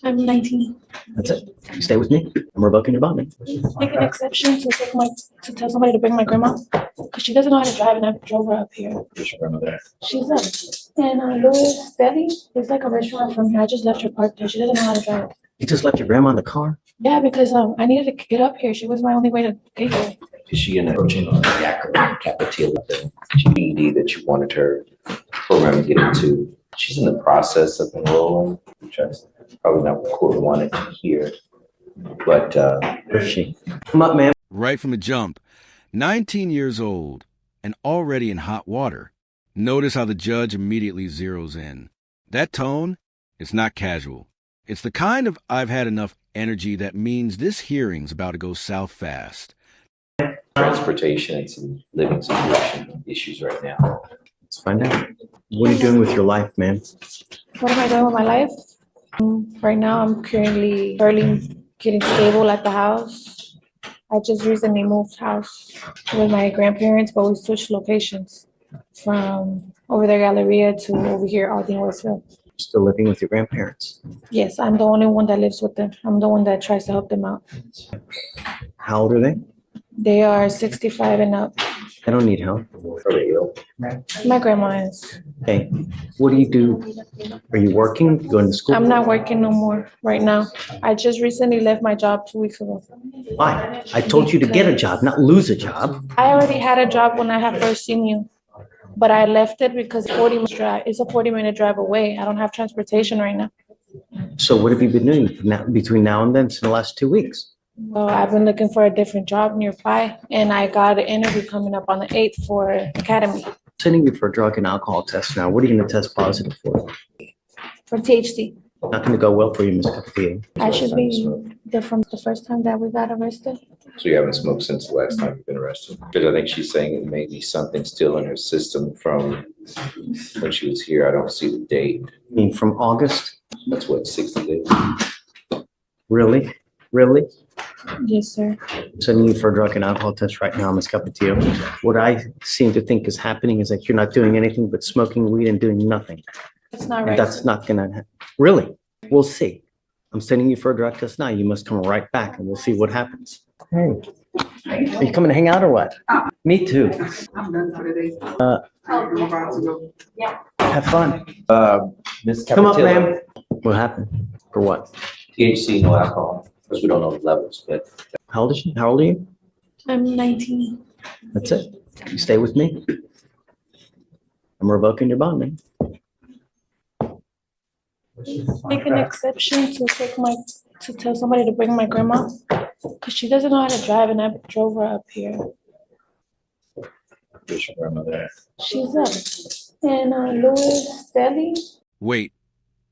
I'm 19. That's it. You stay with me. I'm revoking your bond. Make an exception to tell somebody to bring my grandma because she doesn't know how to drive, and I drove her up here. Where's your grandmother? She's up in Louis Deli. It's like a restaurant from here. I just left her parked there. She doesn't know how to drive. You just left your grandma in the car? Yeah, because I needed to get up here. She was my only way to get here. Is she in approaching on the cafeteria, the GED that you wanted her program to get into? She's in the process of enrolling, which is probably not what court wanted to hear. But Where's she? Come up, ma'am. Right from the jump, 19 years old and already in hot water. Notice how the judge immediately zeroes in. That tone, it's not casual. It's the kind of I've had enough energy that means this hearing's about to go south fast. transportation and some living situation issues right now. Let's find out. What are you doing with your life, man? What am I doing with my life? Right now, I'm currently barely getting stable at the house. I just recently moved house with my grandparents, but we switched locations from over there, Galleria, to over here, Aldine, Westville. Still living with your grandparents? Yes, I'm the only one that lives with them. I'm the one that tries to help them out. How old are they? They are 65 and up. They don't need help. Are they ill? My grandma is. Okay. What do you do? Are you working? You going to school? I'm not working no more right now. I just recently left my job 2 weeks ago. Why? I told you to get a job, not lose a job. I already had a job when I had first seen you, but I left it because it's a 40-minute drive away. I don't have transportation right now. So what have you been doing between now and then, since the last 2 weeks? Well, I've been looking for a different job nearby, and I got an interview coming up on the 8th for Academy Sending you for a drug and alcohol test now. What are you going to test positive for? for THC. Not going to go well for you, Ms. Castillo. I should be there from the first time that we got arrested. So you haven't smoked since the last time you've been arrested? Because I think she's saying it may be something still in her system from when she was here. I don't see the date. I mean, from August? That's what, 60 days? Really? Really? Yes, sir. Sending you for a drug and alcohol test right now, Ms. Capetillo. What I seem to think is happening is that you're not doing anything but smoking weed and doing nothing. That's not And right. that's not gonna happen. Really? We'll see. I'm sending you for a drug test now. You must come right back and we'll see what happens. Hey, are you coming to hang out or what? Me too. I'm done for the day. I'm about to go. Have fun. Ms. Come up, Capetillo, ma'am. What happened? For what? THC, no alcohol, because we don't know the levels, but How old is she? How old are you? I'm 19. That's it. You stay with me. I'm revoking your bond, man. Make an exception to tell somebody to bring my grandma because she doesn't know how to drive, and I drove her up here. where's your grandmother? She's up in Louis Deli. Wait,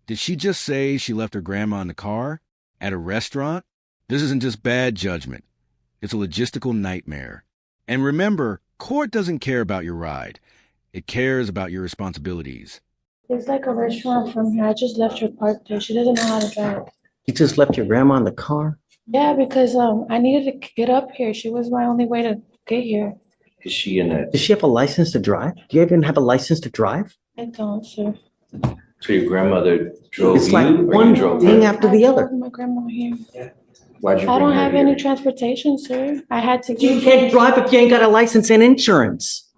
did she just say she left her grandma in the car? At a restaurant? This isn't just bad judgment. It's a logistical nightmare. And remember, court doesn't care about your ride. It cares about your responsibilities. It's like a restaurant from here. I just left her parked there. She doesn't know how to drive. You just left your grandma in the car? Yeah, because I needed to get up here. She was my only way to get here. Is she in a, Does she have a license to drive? Do you even have a license to drive? I don't, sir. so your grandmother drove It's you like or you one drove thing her? after the I other. drove my grandma here. Why'd you I bring don't her have here? any transportation, sir. I had to You get. can't drive if you ain't got a license and insurance.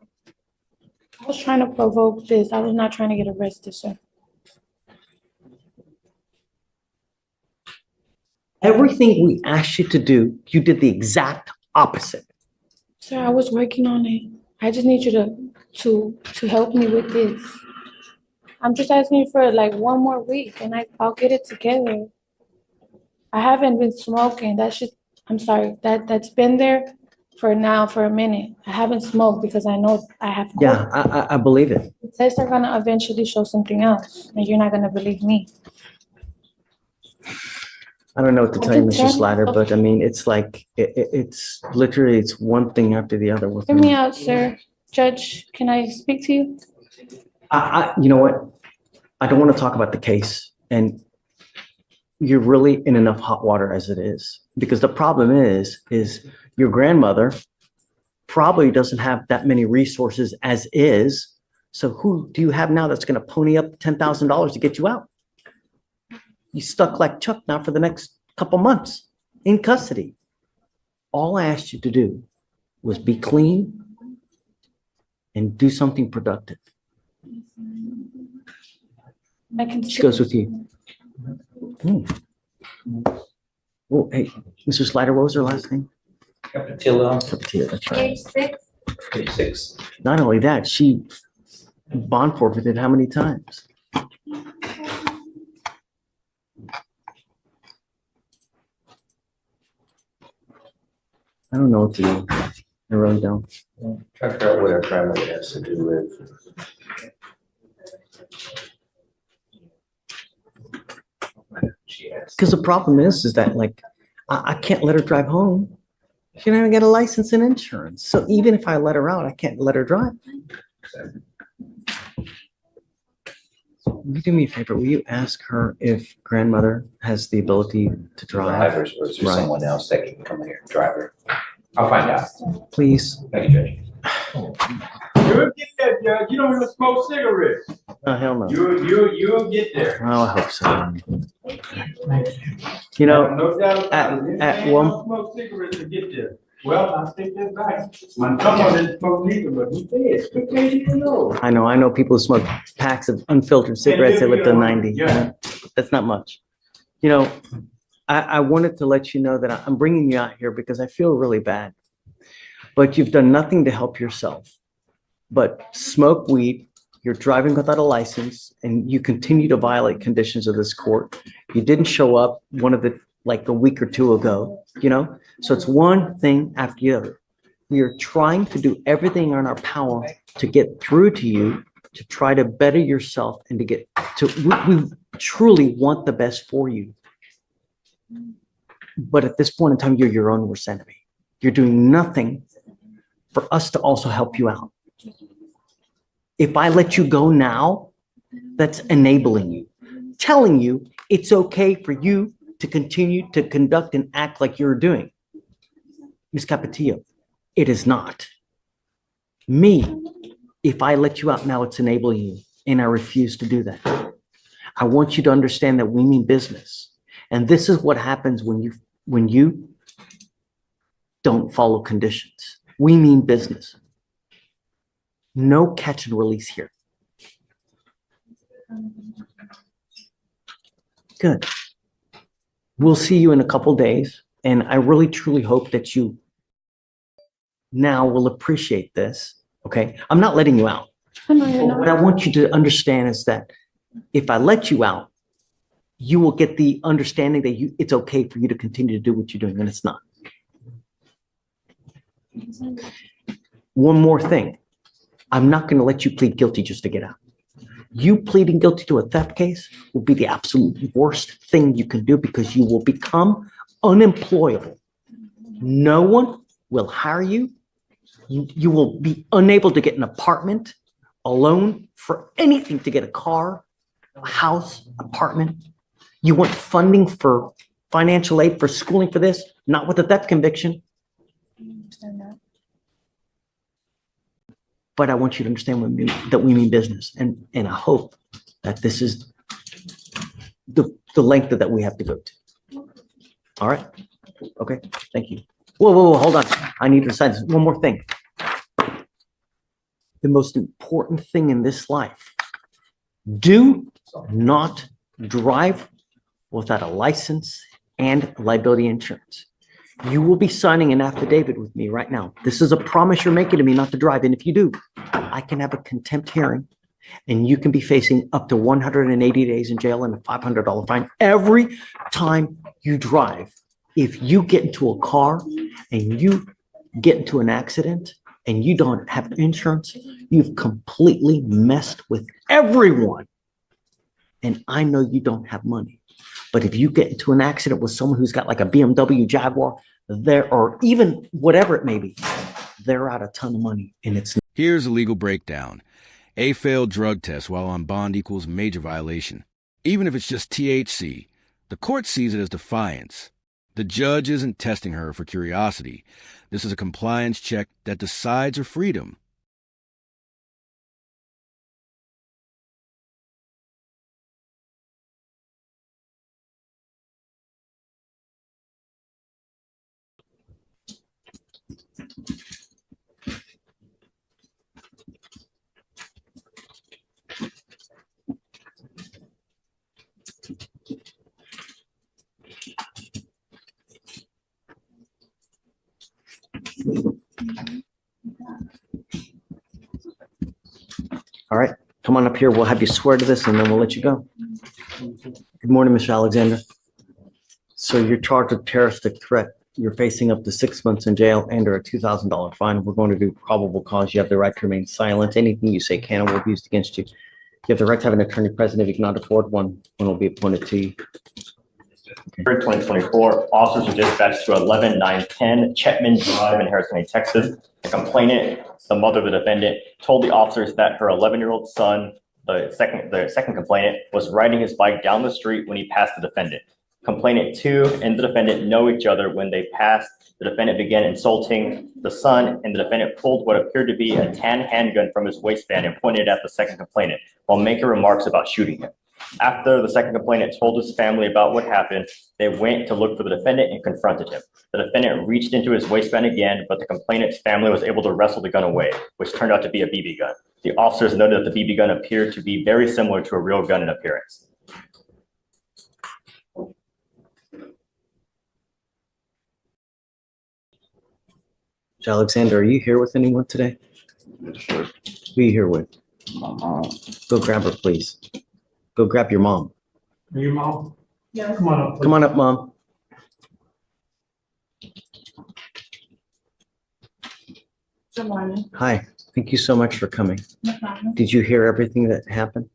I was trying to provoke this. I was not trying to get arrested, sir. Everything we asked you to do, you did the exact opposite. Sir, I was working on it. I just need you to help me with this. I'm just asking you for like one more week, and I'll get it together. I haven't been smoking. I'm sorry. That's been there for a minute. I haven't smoked because I know I have. Yeah, I believe it. The tests are gonna eventually show something else, and you're not gonna believe me. I don't know what to I tell you, can Mr. tell- Slatter, but I mean, it's like, it's literally, it's one thing after the other with Hear me me. out, sir. Judge, can I speak to you? You know what? I don't want to talk about the case, and you're really in enough hot water as it is. Because the problem is your grandmother probably doesn't have that many resources as is. So who do you have now that's going to pony up $10,000 to get you out? You stuck like Chuck now for the next couple months in custody. All I asked you to do was be clean and do something productive. I can She goes with you. Oh, hey, Mr. Slider, what was her last name? Capatillo, Capatillo, that's right. Page 6. page 6. Not only that, she bond forfeited how many times? I don't know what to do. I really don't. Try to figure out what our grandmother has to do with. She has. Because the problem is that like, I can't let her drive home. She don't even get a license and insurance. So even if I let her out, I can't let her drive. Will you do me a favor? Will you ask her if grandmother has the ability to drive? Drivers, or is there Right. someone else that can come in here and drive her? I'll find out. Please. Thank you, Judge. You'll get that, Judge. You don't even smoke cigarettes. Oh, hell no. You'll get there. Oh, I hope so. You know, No doubt about it. at Anything one- don't smoke cigarettes to get there. Well, I take that back. My grandma didn't smoke neither, but he did. 15 years old. I know people who smoke packs of unfiltered cigarettes that live to 90. Yeah. That's not much. You know, I wanted to let you know that I'm bringing you out here because I feel really bad. But you've done nothing to help yourself. But smoke weed, you're driving without a license, and you continue to violate conditions of this court. You didn't show up like a week or two ago, you know? So it's one thing after the other. We are trying to do everything in our power to get through to you, to try to better yourself and to get to, we truly want the best for you. But at this point in time, you're your own worst enemy. You're doing nothing for us to also help you out. If I let you go now, that's enabling you, telling you it's okay for you to continue to conduct and act like you're doing. Ms. Capatillo, it is not. Me, if I let you out now, it's enabling you, and I refuse to do that. I want you to understand that we mean business. And this is what happens when you don't follow conditions. We mean business. No catch and release here. Good. We'll see you in a couple days, and I really truly hope that you now will appreciate this, okay? I'm not letting you out. I know you're What I not. want you to understand is that if I let you out, you will get the understanding that it's okay for you to continue to do what you're doing, and it's not. One more thing. I'm not going to let you plead guilty just to get out. You pleading guilty to a theft case will be the absolute worst thing you can do because you will become unemployable. No one will hire you. You will be unable to get an apartment, a loan for anything, to get a car, a house, apartment. You want funding for financial aid for schooling for this, not with a theft conviction. But I want you to understand that we mean business, and I hope that this is the length that we have to go to. All right? Okay, thank you. Whoa, hold on. I need to decide this. One more thing. The most important thing in this life, do not drive without a license and liability insurance. You will be signing an affidavit with me right now. This is a promise you're making to me not to drive. And if you do, I can have a contempt hearing and you can be facing up to 180 days in jail and a $500 fine every time you drive. If you get into a car and you get into an accident and you don't have insurance, you've completely messed with everyone. And I know you don't have money. But if you get into an accident with someone who's got like a BMW Jaguar, or even whatever it may be, they're out a ton of money, and it's. Here's a legal breakdown. A failed drug test while on bond equals major violation. Even if it's just THC, the court sees it as defiance. The judge isn't testing her for curiosity. This is a compliance check that decides her freedom. All right, come on up here. We'll have you swear to this and then we'll let you go. Good morning, Mr. Alexander. So you're charged with terroristic threat. You're facing up to 6 months in jail and or a $2,000 fine. We're going to do probable cause. You have the right to remain silent. Anything you say can or will be used against you. You have the right to have an attorney present. If you cannot afford one will be appointed to you. 2024, officers were dispatched to 11910 Chetman Drive in Harris County, Texas. The complainant, the mother of the defendant, told the officers that her 11-year-old son, the second complainant, was riding his bike down the street when he passed the defendant. Complainant 2 and the defendant know each other. When they passed, the defendant began insulting the son, and the defendant pulled what appeared to be a tan handgun from his waistband and pointed it at the second complainant while making remarks about shooting him. After the second complainant told his family about what happened, they went to look for the defendant and confronted him. The defendant reached into his waistband again, but the complainant's family was able to wrestle the gun away, which turned out to be a BB gun. The officers noted that the BB gun appeared to be very similar to a real gun in appearance. Alexander, are you here with anyone today? Sure. Who are you here with? Go grab her, please. Go grab your mom. Are you mom? Yeah. Come on up. Come on up, Mom. Good morning. Hi, thank you so much for coming. No problem. Did you hear everything that happened?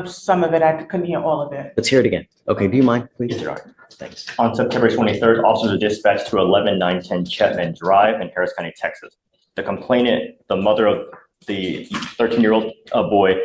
Some of it, I couldn't hear all of it. Let's hear it again. Okay, do you mind, please? Yes, Your Honor. Thanks. On September 23rd, officers were dispatched to 11910 Chetman Drive in Harris County, Texas. The complainant, the mother of the 13-year-old boy,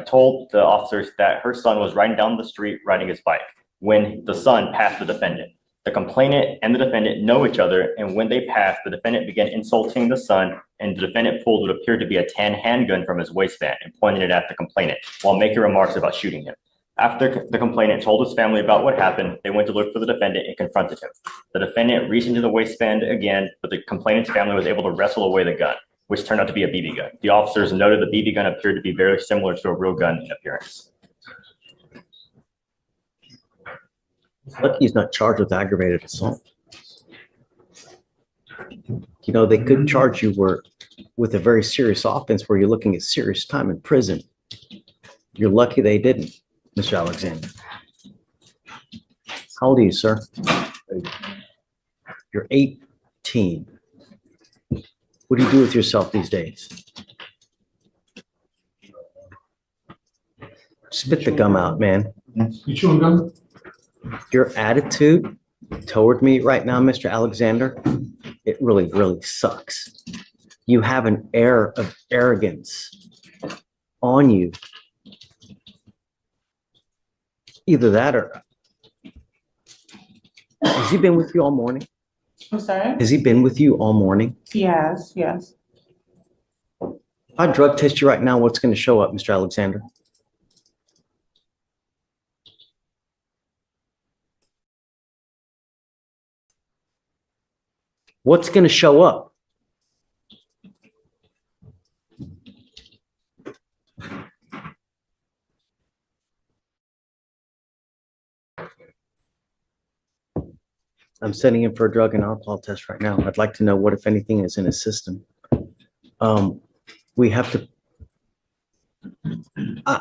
told the officers that her son was riding down the street riding his bike when the son passed the defendant. The complainant and the defendant know each other, and when they passed, the defendant began insulting the son, and the defendant pulled what appeared to be a tan handgun from his waistband and pointed it at the complainant while making remarks about shooting him. After the complainant told his family about what happened, they went to look for the defendant and confronted him. The defendant reached into the waistband again, but the complainant's family was able to wrestle away the gun, which turned out to be a BB gun. The officers noted the BB gun appeared to be very similar to a real gun in appearance. Lucky he's not charged with aggravated assault. You know, they could charge you with a very serious offense where you're looking at serious time in prison. You're lucky they didn't, Mr. Alexander. How old are you, sir? You're 18. What do you do with yourself these days? Spit the gum out, man. You chewing gum? Your attitude toward me right now, Mr. Alexander, it really, really sucks. You have an air of arrogance on you. Either that or has he been with you all morning? I'm sorry? Has he been with you all morning? Yes. If I drug test you right now, what's going to show up, Mr. Alexander? What's going to show up? I'm sending him for a drug and alcohol test right now. I'd like to know what, if anything, is in his system. We have to. I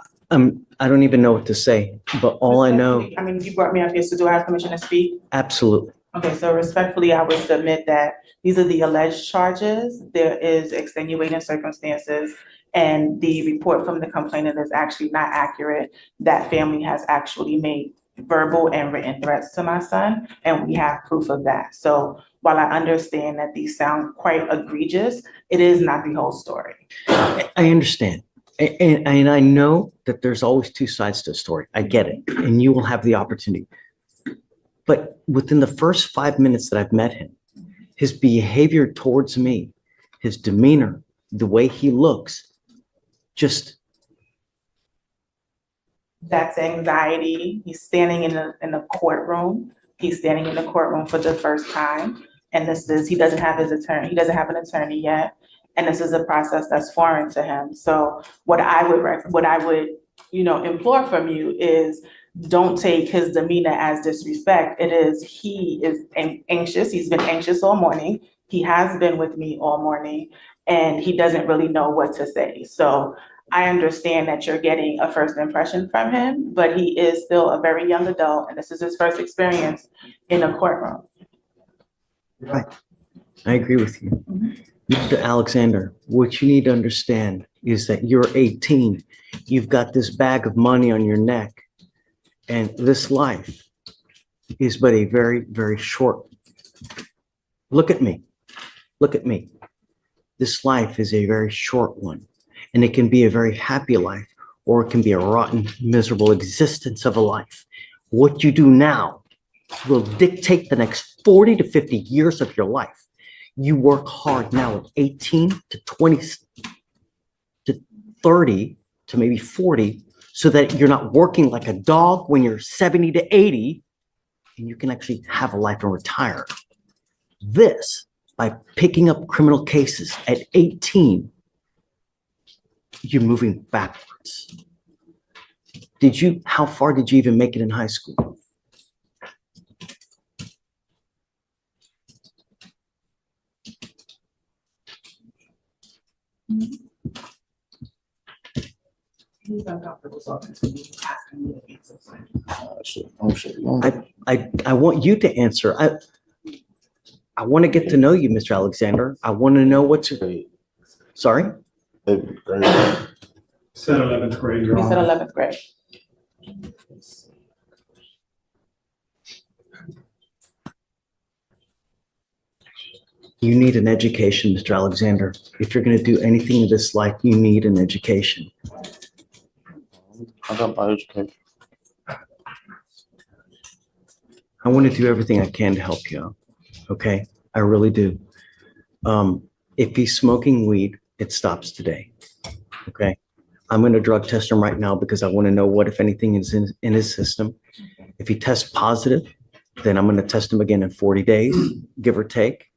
don't even know what to say, but all I know. I mean, you brought me up here, so do I have permission to speak? Absolutely. Okay, so respectfully, I would submit that these are the alleged charges. There is extenuating circumstances, and the report from the complainant is actually not accurate. That family has actually made verbal and written threats to my son, and we have proof of that. So while I understand that these sound quite egregious, it is not the whole story. I understand. And I know that there's always two sides to a story. I get it. And you will have the opportunity. But within the first 5 minutes that I've met him, his behavior towards me, his demeanor, the way he looks, just. That's anxiety. He's standing in the courtroom. He's standing in the courtroom for the first time. And he doesn't have his attorney, he doesn't have an attorney yet. And this is a process that's foreign to him. So what I would, implore from you is don't take his demeanor as disrespect. He is anxious. He's been anxious all morning. He has been with me all morning and he doesn't really know what to say. So I understand that you're getting a first impression from him, but he is still a very young adult and this is his first experience in a courtroom. Right. I agree with you. Mr. Alexander, what you need to understand is that you're 18. You've got this bag of money on your neck, and this life is but a very, very short. Look at me. Look at me. This life is a very short one, and it can be a very happy life, or it can be a rotten, miserable existence of a life. What you do now will dictate the next 40 to 50 years of your life. You work hard now at 18 to 20 to 30 to maybe 40 so that you're not working like a dog when you're 70 to 80 and you can actually have a life and retire. This, by picking up criminal cases at 18, you're moving backwards. How far did you even make it in high school? He's uncomfortable talking to me, asking me to answer. I want you to answer. I want to get to know you, Mr. Alexander. I want to know what's sorry? Said 11th grade, Your He said Honor. 11th grade. You need an education, Mr. Alexander. If you're going to do anything in this life, you need an education. I got my education. I want to do everything I can to help you out. Okay? I really do. If he's smoking weed, it stops today. Okay? I'm going to drug test him right now because I want to know what, if anything, is in his system. If he tests positive, then I'm going to test him again in 40 days, give or take.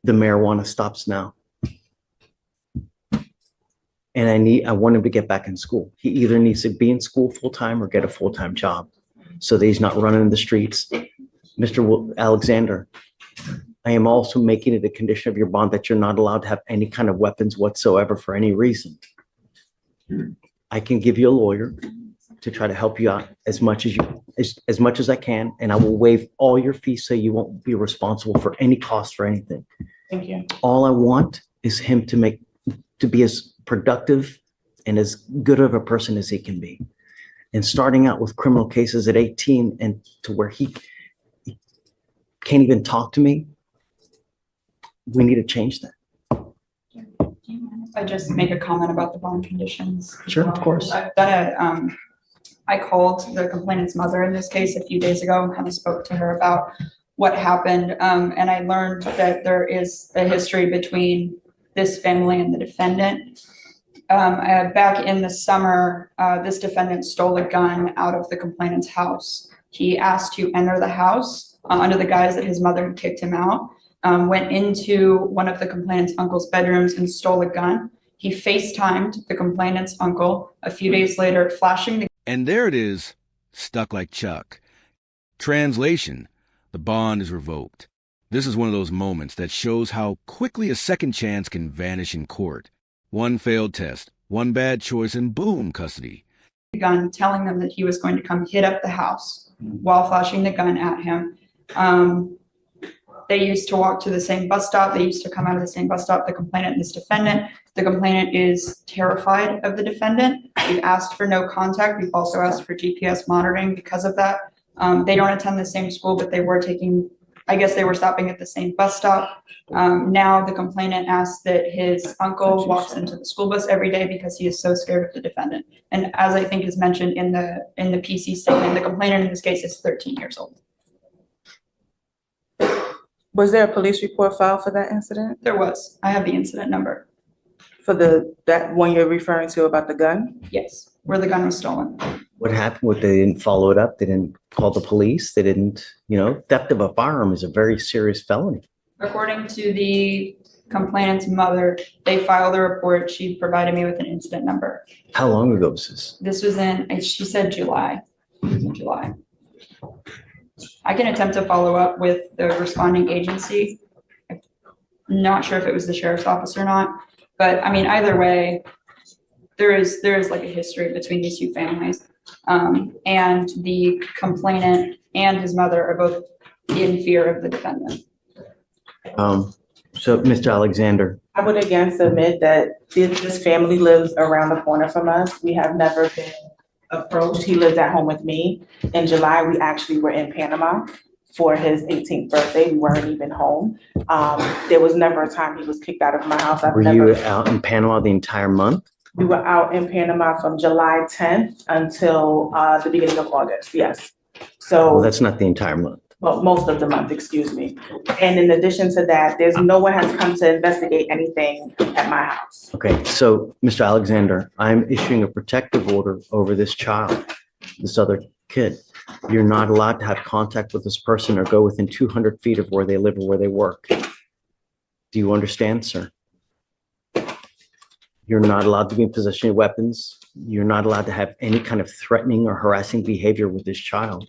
The marijuana stops now. And I want him to get back in school. He either needs to be in school full-time or get a full-time job so that he's not running in the streets. Mr. Alexander, I am also making it a condition of your bond that you're not allowed to have any kind of weapons whatsoever for any reason. I can give you a lawyer to try to help you out as much as I can, and I will waive all your fees so you won't be responsible for any cost for anything. Thank you. All I want is him to be as productive and as good of a person as he can be. And starting out with criminal cases at 18 and to where he can't even talk to me, we need to change that. Do you mind if I just make a comment about the bond conditions? Sure, of course. I've done I called the complainant's mother in this case a few days ago and kind of spoke to her about what happened. And I learned that there is a history between this family and the defendant. Back in the summer, this defendant stole a gun out of the complainant's house. He asked to enter the house under the guise that his mother had kicked him out, went into one of the complainant's uncle's bedrooms and stole a gun. He FaceTimed the complainant's uncle a few days later, flashing the And there it is, stuck like Chuck. Translation, the bond is revoked. This is one of those moments that shows how quickly a second chance can vanish in court. One failed test, one bad choice, and boom, custody. gun, telling them that he was going to come hit up the house while flashing the gun at him. They used to walk to the same bus stop. They used to come out of the same bus stop, the complainant and this defendant. The complainant is terrified of the defendant. We've asked for no contact. We've also asked for GPS monitoring because of that. They don't attend the same school, but they were stopping at the same bus stop. Now the complainant asks that his uncle walks into the school bus every day because he is so scared of the defendant. And as I think is mentioned in the PC statement, the complainant in this case is 13 years old. Was there a police report filed for that incident? There was. I have the incident number. For that one you're referring to about the gun? Yes, where the gun was stolen. What happened? What, they didn't follow it up? They didn't call the police? They didn't, theft of a firearm is a very serious felony. According to the complainant's mother, they filed a report. She provided me with an incident number. How long ago was this? This was she said July. It was in July. I can attempt to follow up with the responding agency. I'm not sure if it was the sheriff's office or not, but I mean, either way, there is like a history between these two families. And the complainant and his mother are both in fear of the defendant. So, Mr. Alexander, I would again submit that this family lives around the corner from us. We have never been approached. He lives at home with me. In July, we actually were in Panama for his 18th birthday. We weren't even home. There was never a time he was kicked out of my house. were you out in Panama the entire month? We were out in Panama from July 10th until the beginning of August, yes. Well, So, that's not the entire month. well, most of the month, excuse me. And in addition to that, no one has come to investigate anything at my house. Okay, so, Mr. Alexander, I'm issuing a protective order over this child, this other kid. You're not allowed to have contact with this person or go within 200 feet of where they live or where they work. Do you understand, sir? You're not allowed to be in possession of weapons. You're not allowed to have any kind of threatening or harassing behavior with this child.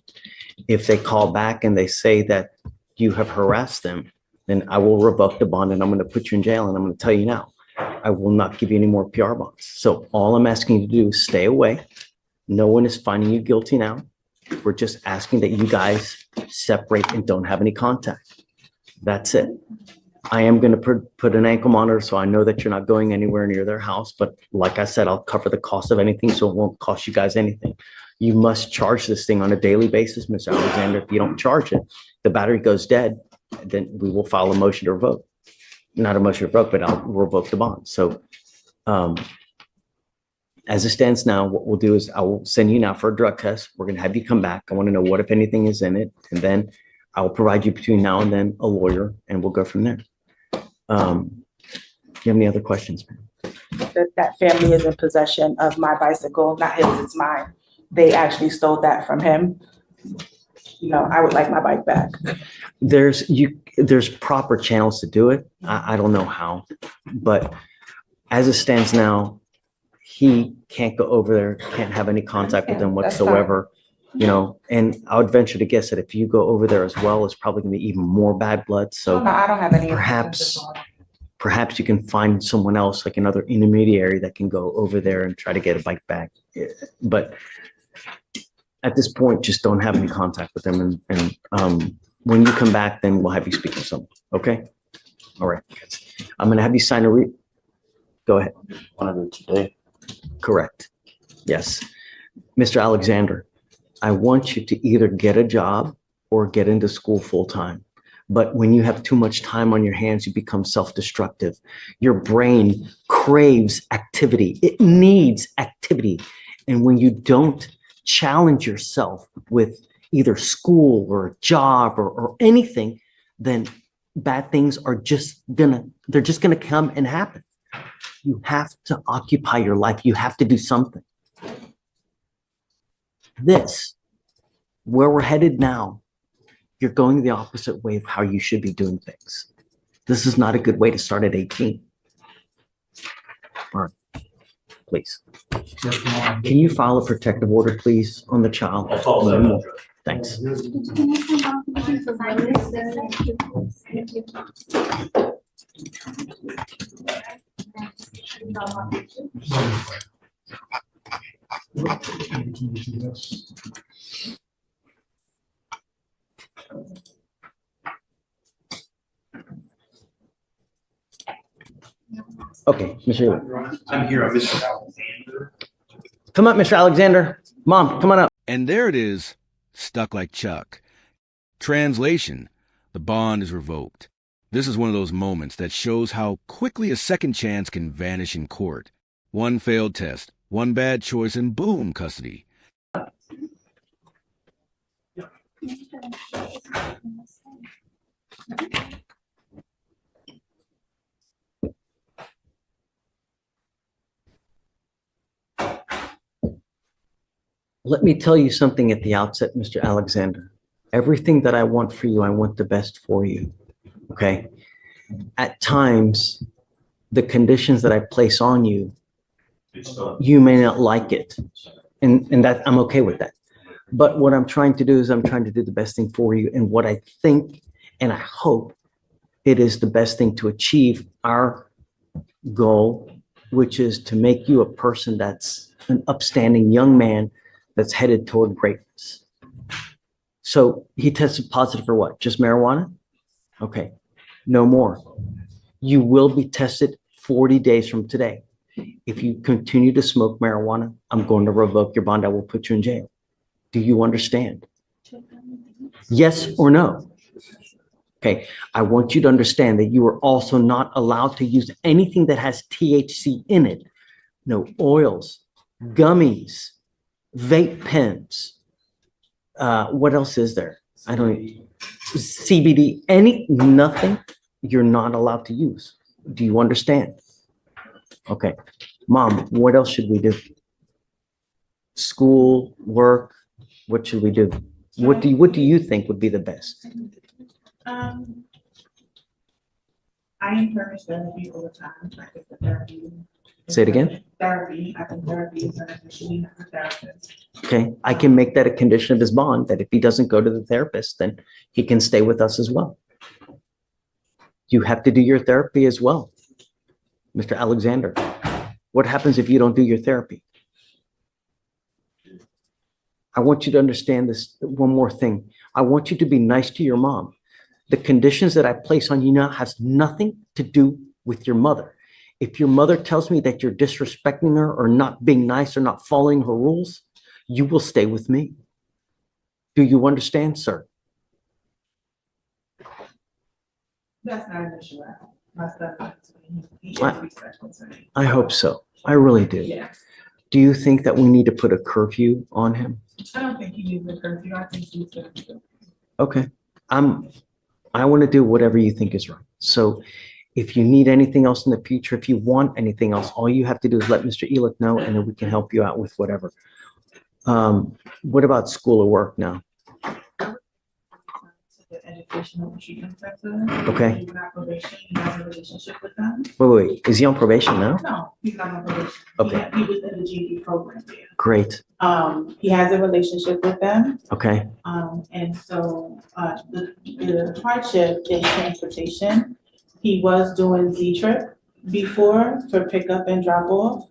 If they call back and they say that you have harassed them, then I will revoke the bond and I'm going to put you in jail. And I'm going to tell you now, I will not give you any more PR bonds. So all I'm asking you to do is stay away. No one is finding you guilty now. We're just asking that you guys separate and don't have any contact. That's it. I am going to put an ankle monitor so I know that you're not going anywhere near their house. But like I said, I'll cover the cost of anything, so it won't cost you guys anything. You must charge this thing on a daily basis, Mr. Alexander. If you don't charge it, the battery goes dead, then we will file a motion to revoke. Not a motion to revoke, but I'll revoke the bond. So as it stands now, what we'll do is I will send you now for a drug test. We're going to have you come back. I want to know what, if anything, is in it. And then I will provide you between now and then a lawyer, and we'll go from there. Do you have any other questions? That family is in possession of my bicycle, not his, it's mine. They actually stole that from him. I would like my bike back. There's proper channels to do it. I don't know how, but as it stands now, he can't go over there, can't have any contact with them whatsoever. And I would venture to guess that if you go over there as well, it's probably going to be even more bad blood. So No, I don't have any. perhaps you can find someone else, like another intermediary, that can go over there and try to get a bike back. But at this point, just don't have any contact with them. And when you come back, then we'll have you speak to someone. Okay. All right. I'm going to have you sign go ahead. One of them today. Correct. Yes. Mr. Alexander, I want you to either get a job or get into school full time. But when you have too much time on your hands, you become self-destructive. Your brain craves activity. It needs activity. And when you don't challenge yourself with either school or a job or anything, then bad things are they're just gonna come and happen. You have to occupy your life. You have to do something. Where we're headed now, you're going the opposite way of how you should be doing things. This is not a good way to start at 18. All right, please. Can you file a protective order, please, on the child? Thanks. Okay, Mr. I'm here, Mr. Alexander. Come up, Mr. Alexander. Mom, come on up. And there it is, stuck like Chuck. Translation: the bond is revoked. This is one of those moments that shows how quickly a second chance can vanish in court. One failed test, one bad choice, and boom, custody. let me tell you something at the outset, Mr. Alexander. Everything that I want for you, I want the best for you. Okay? At times, the conditions that I place on you, you may not like it. And that I'm okay with that. But what I'm trying to do is I'm trying to do the best thing for you. And what I think and I hope it is the best thing to achieve our goal, which is to make you a person that's an upstanding young man that's headed toward greatness. So he tested positive for what? Just marijuana? Okay, no more. You will be tested 40 days from today. If you continue to smoke marijuana, I'm going to revoke your bond. I will put you in jail. Do you understand? Yes or no? Okay, I want you to understand that you are also not allowed to use anything that has THC in it. No oils, gummies, vape pens. What else is there? I don't, CBD, nothing you're not allowed to use. Do you understand? Okay, Mom, what else should we do? School, work, what should we do? What do you think would be the best? I encourage therapy all the time. I think the therapy. Say it again? Therapy, I think therapy is beneficial. We have a therapist. Okay, I can make that a condition of his bond, that if he doesn't go to the therapist, then he can stay with us as well. You have to do your therapy as well. Mr. Alexander, what happens if you don't do your therapy? I want you to understand this one more thing. I want you to be nice to your mom. The conditions that I place on you now has nothing to do with your mother. If your mother tells me that you're disrespecting her or not being nice or not following her rules, you will stay with me. Do you understand, sir? That's not an issue at all. My stepfather, he is respectful to me. I hope so. I really do. Yeah. Do you think that we need to put a curfew on him? I don't think he needs a curfew. I think he's good. Okay. I want to do whatever you think is right. So if you need anything else in the future, if you want anything else, all you have to do is let Mr. Elick know, and then we can help you out with whatever. What about school or work now? The educational treatment center. Okay. He's on probation. He has a relationship with them. Wait. Is he on probation now? No, he's not on probation. Okay. He was in the GD program there. Great. He has a relationship with them. Okay. And so, the hardship is transportation. He was doing Z-Trip before for pickup and drop off.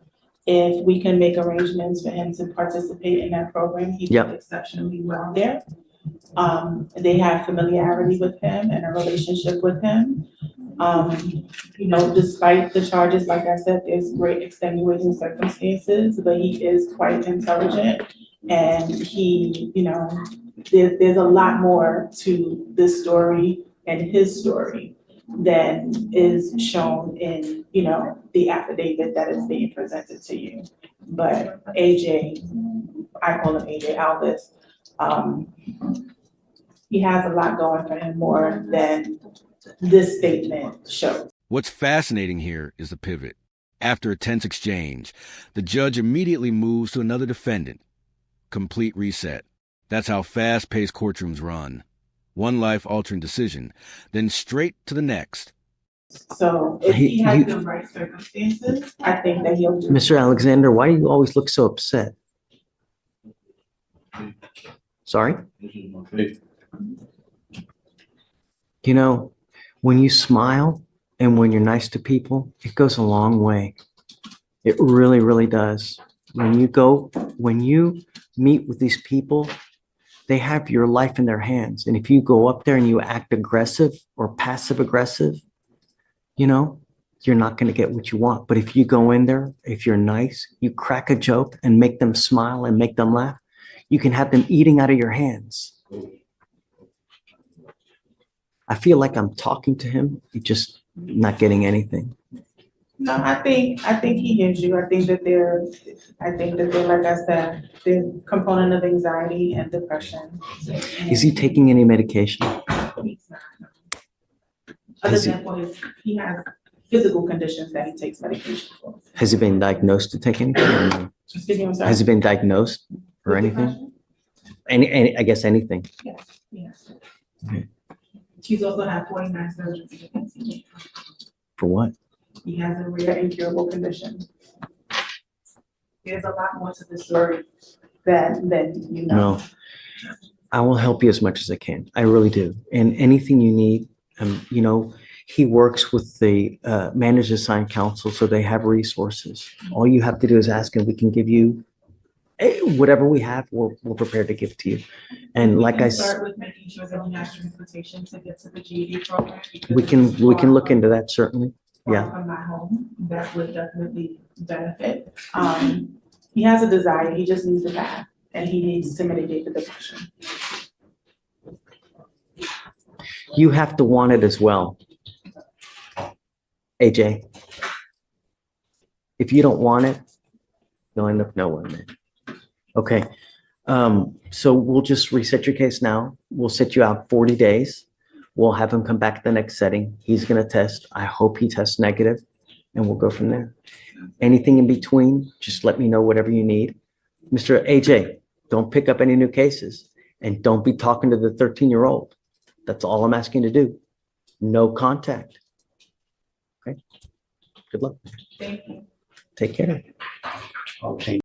If we can make arrangements for him to participate in that program, he did exceptionally well there. They have familiarity with him and a relationship with him. Despite the charges, like I said, there's great extenuating circumstances, but he is quite intelligent. And he, there's a lot more to this story and his story than is shown in, the affidavit that is being presented to you. But AJ, I call him AJ Alvis, he has a lot going for him more than this statement shows. What's fascinating here is the pivot. After a tense exchange, the judge immediately moves to another defendant. Complete reset. That's how fast-paced courtrooms run. One life-altering decision, then straight to the next. So if he has the right circumstances, I think that he'll do. Mr. Alexander, why do you always look so upset? Sorry? When you smile and when you're nice to people, it goes a long way. It really, really does. When you meet with these people, they have your life in their hands. And if you go up there and you act aggressive or passive aggressive, you're not going to get what you want. But if you go in there, if you're nice, you crack a joke and make them smile and make them laugh, you can have them eating out of your hands. I feel like I'm talking to him, just not getting anything. No, I think he hears you. I think that they're, like I said, there's a component of anxiety and depression. Is he taking any medication? He's not. Other than he has physical conditions that he takes medication for. Has he been diagnosed to take anything? Excuse me, I'm sorry. Has he been diagnosed or anything? I guess anything. Yes. Okay. He's also had 49 surgeries against him. For what? He has a rare incurable condition. There's a lot more to the story than you know. No. I will help you as much as I can. I really do. And anything you need, you know, he works with the managers assigned counsel, so they have resources. All you have to do is ask, and we can give you whatever we have. We're prepared to give to you. And like I said, Start with making sure that he has transportation to get to the GED program. we can look into that certainly. Yeah. From my home, that would definitely benefit. He has a desire, he just needs a path, and he needs to mitigate the depression. You have to want it as well. AJ, if you don't want it, you'll end up nowhere, man. Okay. So we'll just reset your case now. We'll set you out 40 days. We'll have him come back to the next setting. He's going to test. I hope he tests negative, and we'll go from there. Anything in between, just let me know whatever you need. Mr. AJ, don't pick up any new cases, and don't be talking to the 13-year-old. That's all I'm asking you to do. No contact. Okay. Good luck. Thank you. Take care. Okay.